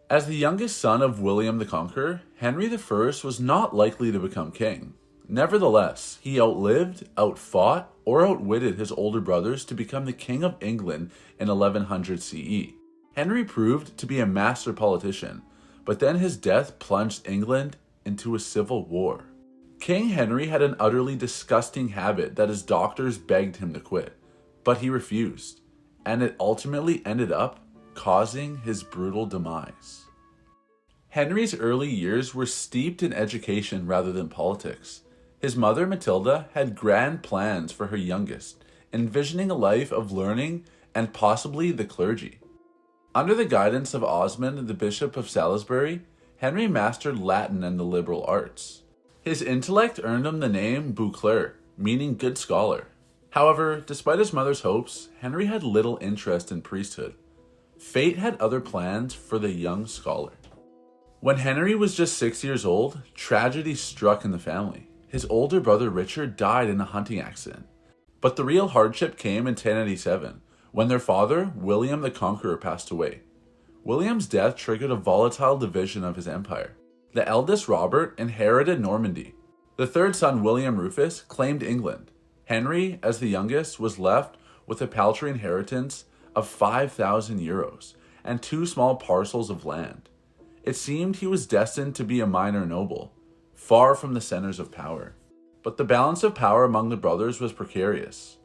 As the youngest son of William the Conqueror, Henry I was not likely to become king. Nevertheless, he outlived, outfought, or outwitted his older brothers to become the King of England in 1100 CE. Henry proved to be a master politician, but then his death plunged England into a civil war. King Henry had an utterly disgusting habit that his doctors begged him to quit, but he refused, and it ultimately ended up causing his brutal demise. Henry's early years were steeped in education rather than politics. His mother, Matilda, had grand plans for her youngest, envisioning a life of learning and possibly the clergy. Under the guidance of Osmond, the Bishop of Salisbury, Henry mastered Latin and the liberal arts. His intellect earned him the name Beauclerc, meaning good scholar. However, despite his mother's hopes, Henry had little interest in priesthood. Fate had other plans for the young scholar. When Henry was just 6 years old, tragedy struck in the family. His older brother Richard died in a hunting accident. But the real hardship came in 1087, when their father, William the Conqueror, passed away. William's death triggered a volatile division of his empire. The eldest, Robert, inherited Normandy. The third son, William Rufus, claimed England. Henry, as the youngest, was left with a paltry inheritance of 5,000 euros and 2 small parcels of land. It seemed he was destined to be a minor noble, far from the centers of power. But the balance of power among the brothers was precarious.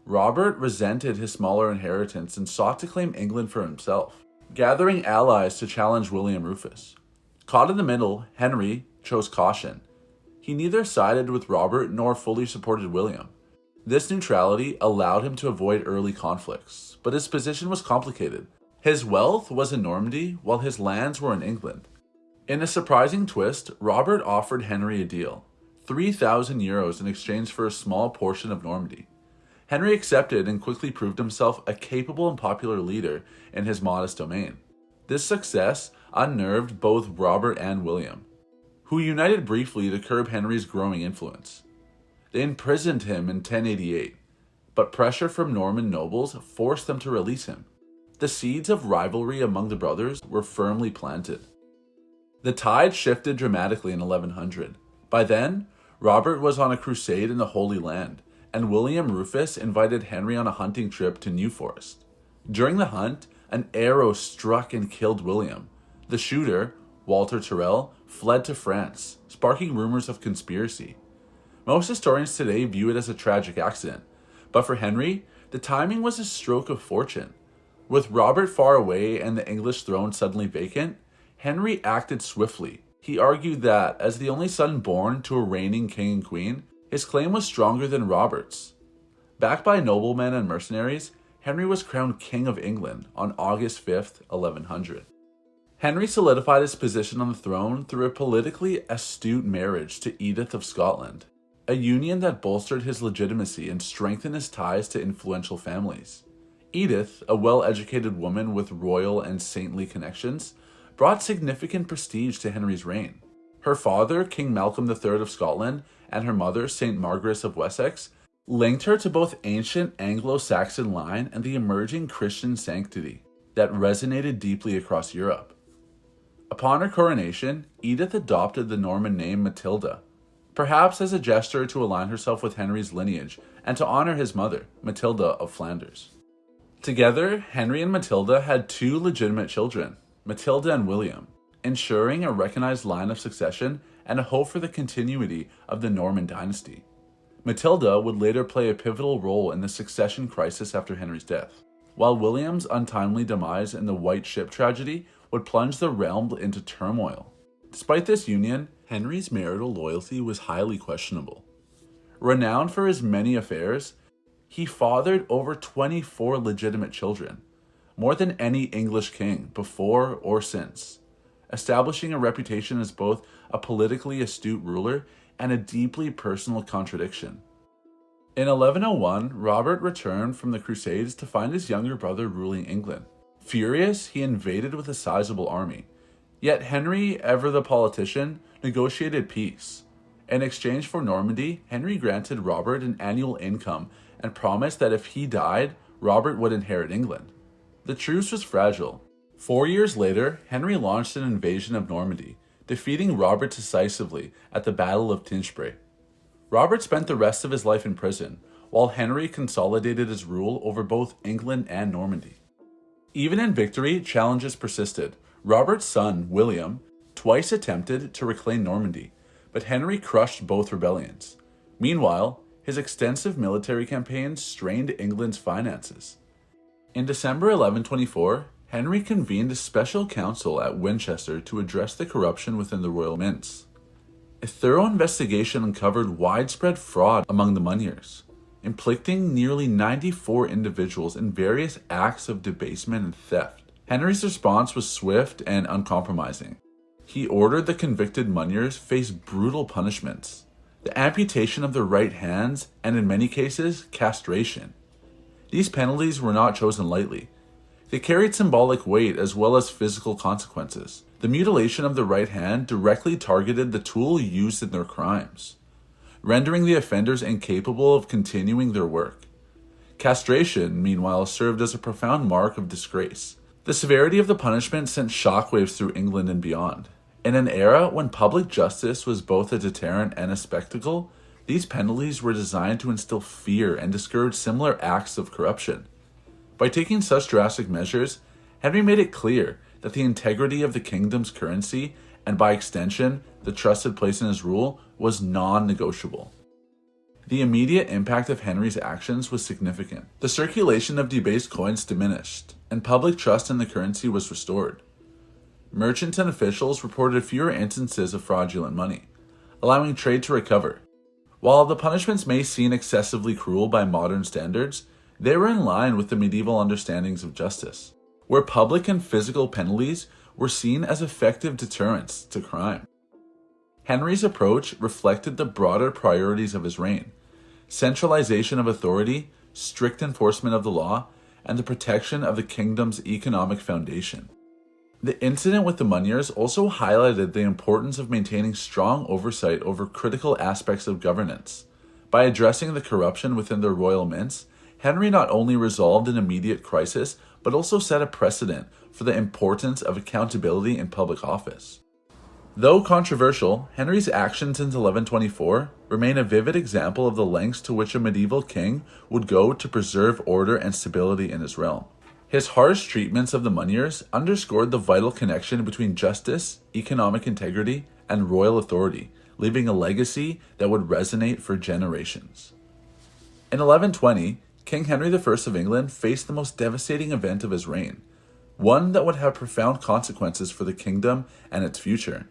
Robert resented his smaller inheritance and sought to claim England for himself, gathering allies to challenge William Rufus. Caught in the middle, Henry chose caution. He neither sided with Robert nor fully supported William. This neutrality allowed him to avoid early conflicts, but his position was complicated. His wealth was in Normandy, while his lands were in England. In a surprising twist, Robert offered Henry a deal, 3,000 euros in exchange for a small portion of Normandy. Henry accepted and quickly proved himself a capable and popular leader in his modest domain. This success unnerved both Robert and William, who united briefly to curb Henry's growing influence. They imprisoned him in 1088, but pressure from Norman nobles forced them to release him. The seeds of rivalry among the brothers were firmly planted. The tide shifted dramatically in 1100. By then, Robert was on a crusade in the Holy Land, and William Rufus invited Henry on a hunting trip to New Forest. During the hunt, an arrow struck and killed William. The shooter, Walter Tyrrell, fled to France, sparking rumors of conspiracy. Most historians today view it as a tragic accident, but for Henry, the timing was a stroke of fortune. With Robert far away and the English throne suddenly vacant, Henry acted swiftly. He argued that, as the only son born to a reigning king and queen, his claim was stronger than Robert's. Backed by noblemen and mercenaries, Henry was crowned King of England on August 5th, 1100. Henry solidified his position on the throne through a politically astute marriage to Edith of Scotland, a union that bolstered his legitimacy and strengthened his ties to influential families. Edith, a well-educated woman with royal and saintly connections, brought significant prestige to Henry's reign. Her father, King Malcolm III of Scotland, and her mother, St. Margaret of Wessex, linked her to both ancient Anglo-Saxon line and the emerging Christian sanctity that resonated deeply across Europe. Upon her coronation, Edith adopted the Norman name Matilda, perhaps as a gesture to align herself with Henry's lineage and to honor his mother, Matilda of Flanders. Together, Henry and Matilda had 2 legitimate children, Matilda and William, ensuring a recognized line of succession and a hope for the continuity of the Norman dynasty. Matilda would later play a pivotal role in the succession crisis after Henry's death, while William's untimely demise in the White Ship tragedy would plunge the realm into turmoil. Despite this union, Henry's marital loyalty was highly questionable. Renowned for his many affairs, he fathered over 24 legitimate children, more than any English king before or since, establishing a reputation as both a politically astute ruler and a deeply personal contradiction. In 1101, Robert returned from the Crusades to find his younger brother ruling England. Furious, he invaded with a sizable army. Yet Henry, ever the politician, negotiated peace. In exchange for Normandy, Henry granted Robert an annual income and promised that if he died, Robert would inherit England. The truce was fragile. 4 years later, Henry launched an invasion of Normandy, defeating Robert decisively at the Battle of Tinchebray. Robert spent the rest of his life in prison, while Henry consolidated his rule over both England and Normandy. Even in victory, challenges persisted. Robert's son, William, twice attempted to reclaim Normandy, but Henry crushed both rebellions. Meanwhile, his extensive military campaigns strained England's finances. In December 1124, Henry convened a special council at Winchester to address the corruption within the royal mints. A thorough investigation uncovered widespread fraud among the moneyers, inflicting nearly 94 individuals in various acts of debasement and theft. Henry's response was swift and uncompromising. He ordered the convicted moneyers face brutal punishments, the amputation of their right hands, and in many cases, castration. These penalties were not chosen lightly. They carried symbolic weight as well as physical consequences. The mutilation of the right hand directly targeted the tool used in their crimes, rendering the offenders incapable of continuing their work. Castration, meanwhile, served as a profound mark of disgrace. The severity of the punishment sent shockwaves through England and beyond. In an era when public justice was both a deterrent and a spectacle, these penalties were designed to instill fear and discourage similar acts of corruption. By taking such drastic measures, Henry made it clear that the integrity of the kingdom's currency, and by extension, the trust it placed in his rule, was non-negotiable. The immediate impact of Henry's actions was significant. The circulation of debased coins diminished, and public trust in the currency was restored. Merchants and officials reported fewer instances of fraudulent money, allowing trade to recover. While the punishments may seem excessively cruel by modern standards, they were in line with the medieval understandings of justice, where public and physical penalties were seen as effective deterrents to crime. Henry's approach reflected the broader priorities of his reign: centralization of authority, strict enforcement of the law, and the protection of the kingdom's economic foundation. The incident with the moneyers also highlighted the importance of maintaining strong oversight over critical aspects of governance. By addressing the corruption within the royal mints, Henry not only resolved an immediate crisis, but also set a precedent for the importance of accountability in public office. Though controversial, Henry's actions since 1124 remain a vivid example of the lengths to which a medieval king would go to preserve order and stability in his realm. His harsh treatments of the moneyers underscored the vital connection between justice, economic integrity, and royal authority, leaving a legacy that would resonate for generations. In 1120, King Henry I of England faced the most devastating event of his reign, one that would have profound consequences for the kingdom and its future.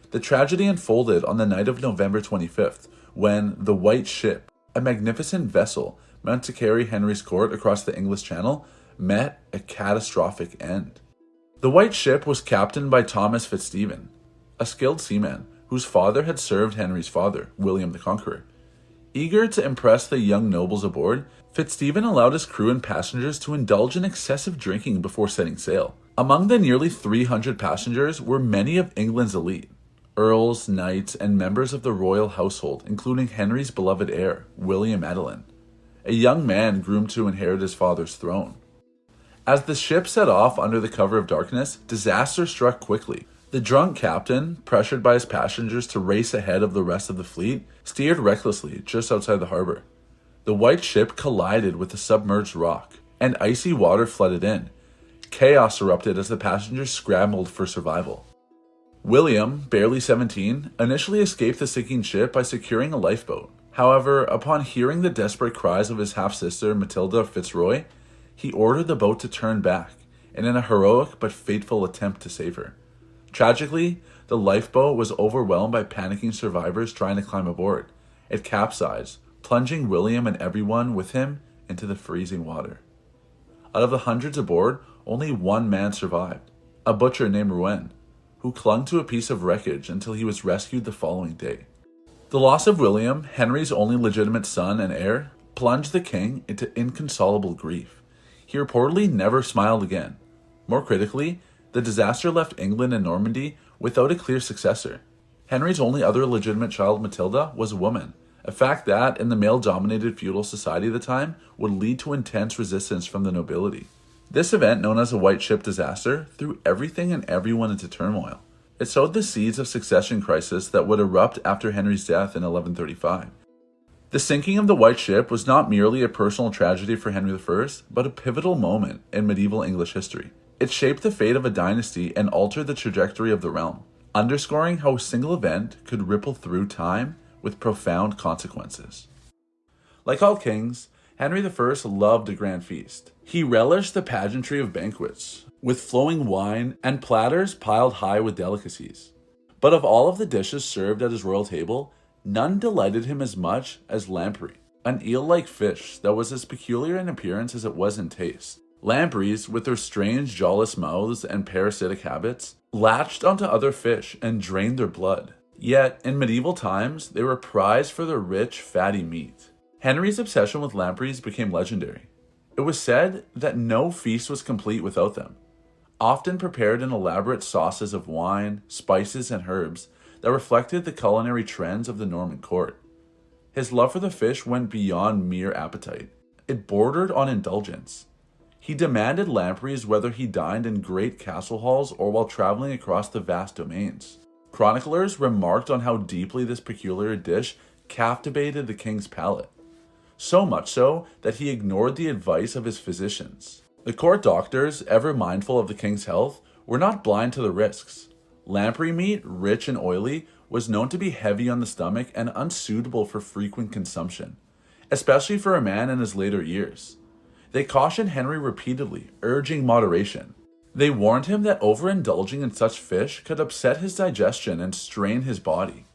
The tragedy unfolded on the night of November 25th, when the White Ship, a magnificent vessel meant to carry Henry's court across the English Channel, met a catastrophic end. The White Ship was captained by Thomas Fitzstephen, a skilled seaman whose father had served Henry's father, William the Conqueror. Eager to impress the young nobles aboard, Fitzstephen allowed his crew and passengers to indulge in excessive drinking before setting sail. Among the nearly 300 passengers were many of England's elite: earls, knights, and members of the royal household, including Henry's beloved heir, William Adelin, a young man groomed to inherit his father's throne. As the ship set off under the cover of darkness, disaster struck quickly. The drunk captain, pressured by his passengers to race ahead of the rest of the fleet, steered recklessly just outside the harbor. The White Ship collided with a submerged rock, and icy water flooded in. Chaos erupted as the passengers scrambled for survival. William, barely 17, initially escaped the sinking ship by securing a lifeboat. However, upon hearing the desperate cries of his half-sister Matilda Fitzroy, he ordered the boat to turn back, and in a heroic but fateful attempt to save her. Tragically, the lifeboat was overwhelmed by panicking survivors trying to climb aboard. It capsized, plunging William and everyone with him into the freezing water. Out of the hundreds aboard, only one man survived, a butcher named Rouen, who clung to a piece of wreckage until he was rescued the following day. The loss of William, Henry's only legitimate son and heir, plunged the king into inconsolable grief. He reportedly never smiled again. More critically, the disaster left England and Normandy without a clear successor. Henry's only other legitimate child, Matilda, was a woman, a fact that, in the male-dominated feudal society of the time, would lead to intense resistance from the nobility. This event, known as the White Ship disaster, threw everything and everyone into turmoil. It sowed the seeds of succession crisis that would erupt after Henry's death in 1135. The sinking of the White Ship was not merely a personal tragedy for Henry I, but a pivotal moment in medieval English history. It shaped the fate of a dynasty and altered the trajectory of the realm, underscoring how a single event could ripple through time with profound consequences. Like all kings, Henry I loved a grand feast. He relished the pageantry of banquets, with flowing wine and platters piled high with delicacies. But of all of the dishes served at his royal table, none delighted him as much as lamprey, an eel-like fish that was as peculiar in appearance as it was in taste. Lampreys, with their strange jawless mouths and parasitic habits, latched onto other fish and drained their blood. Yet, in medieval times, they were prized for their rich, fatty meat. Henry's obsession with lampreys became legendary. It was said that no feast was complete without them, often prepared in elaborate sauces of wine, spices, and herbs that reflected the culinary trends of the Norman court. His love for the fish went beyond mere appetite. It bordered on indulgence. He demanded lampreys whether he dined in great castle halls or while traveling across the vast domains. Chroniclers remarked on how deeply this peculiar dish captivated the king's palate, so much so that he ignored the advice of his physicians. The court doctors, ever mindful of the king's health, were not blind to the risks. Lamprey meat, rich and oily, was known to be heavy on the stomach and unsuitable for frequent consumption, especially for a man in his later years. They cautioned Henry repeatedly, urging moderation. They warned him that overindulging in such fish could upset his digestion and strain his body.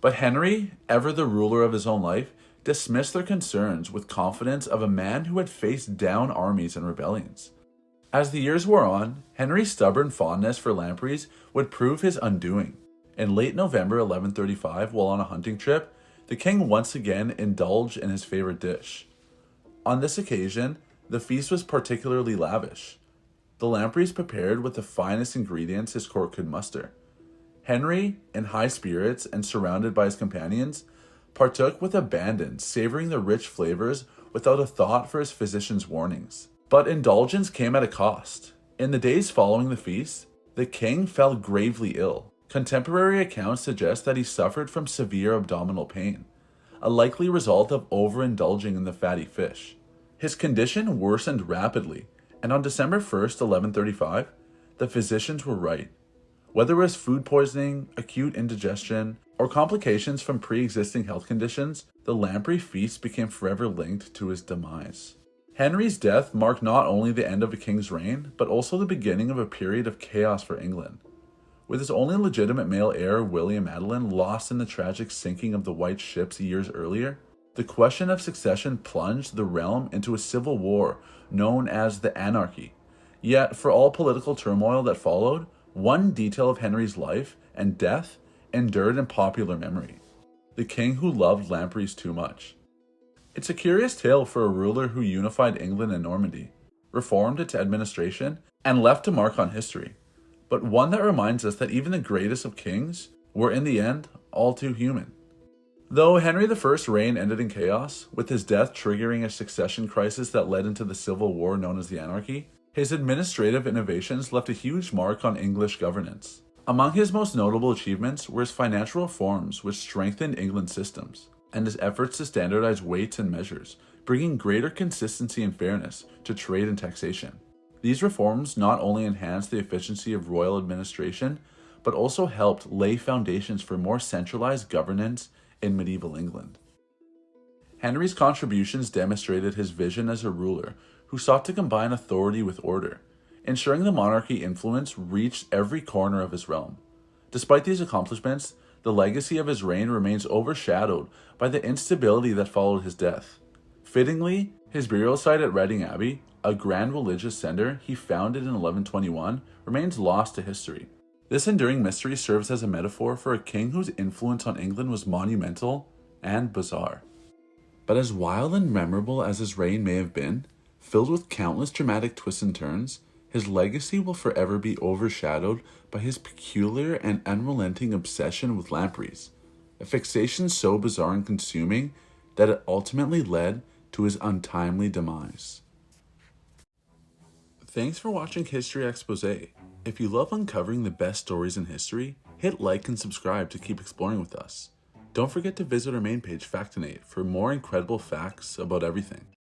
But Henry, ever the ruler of his own life, dismissed their concerns with confidence of a man who had faced down armies and rebellions. As the years wore on, Henry's stubborn fondness for lampreys would prove his undoing. In late November 1135, while on a hunting trip, the king once again indulged in his favorite dish. On this occasion, the feast was particularly lavish. The lampreys prepared with the finest ingredients his court could muster. Henry, in high spirits and surrounded by his companions, partook with abandon, savoring the rich flavors without a thought for his physician's warnings. But indulgence came at a cost. In the days following the feast, the king fell gravely ill. Contemporary accounts suggest that he suffered from severe abdominal pain, a likely result of overindulging in the fatty fish. His condition worsened rapidly, and on December 1st, 1135, the physicians were right. Whether it was food poisoning, acute indigestion, or complications from pre-existing health conditions, the lamprey feast became forever linked to his demise. Henry's death marked not only the end of a king's reign, but also the beginning of a period of chaos for England. With his only legitimate male heir, William lost in the tragic sinking of the White Ships years earlier, the question of succession plunged the realm into a civil war known as the Anarchy. Yet, for all political turmoil that followed, one detail of Henry's life and death endured in popular memory: the king who loved lampreys too much. It's a curious tale for a ruler who unified England and Normandy, reformed its administration, and left a mark on history, but one that reminds us that even the greatest of kings were in the end all too human. Though Henry I's reign ended in chaos, with his death triggering a succession crisis that led into the civil war known as the Anarchy, his administrative innovations left a huge mark on English governance. Among his most notable achievements were his financial reforms, which strengthened England's systems, and his efforts to standardize weights and measures, bringing greater consistency and fairness to trade and taxation. These reforms not only enhanced the efficiency of royal administration, but also helped lay foundations for more centralized governance in medieval England. Henry's contributions demonstrated his vision as a ruler who sought to combine authority with order, ensuring the monarchy influence reached every corner of his realm. Despite these accomplishments, the legacy of his reign remains overshadowed by the instability that followed his death. Fittingly, his burial site at Reading Abbey, a grand religious center he founded in 1121, remains lost to history. This enduring mystery serves as a metaphor for a king whose influence on England was monumental and bizarre. But as wild and memorable as his reign may have been, filled with countless dramatic twists and turns, his legacy will forever be overshadowed by his peculiar and unrelenting obsession with lampreys, a fixation so bizarre and consuming that it ultimately led to his untimely demise. Thanks for watching History Expose. If you love uncovering the best stories in history, hit like and subscribe to keep exploring with us. Don't forget to visit our main page, Factinate, for more incredible facts about everything.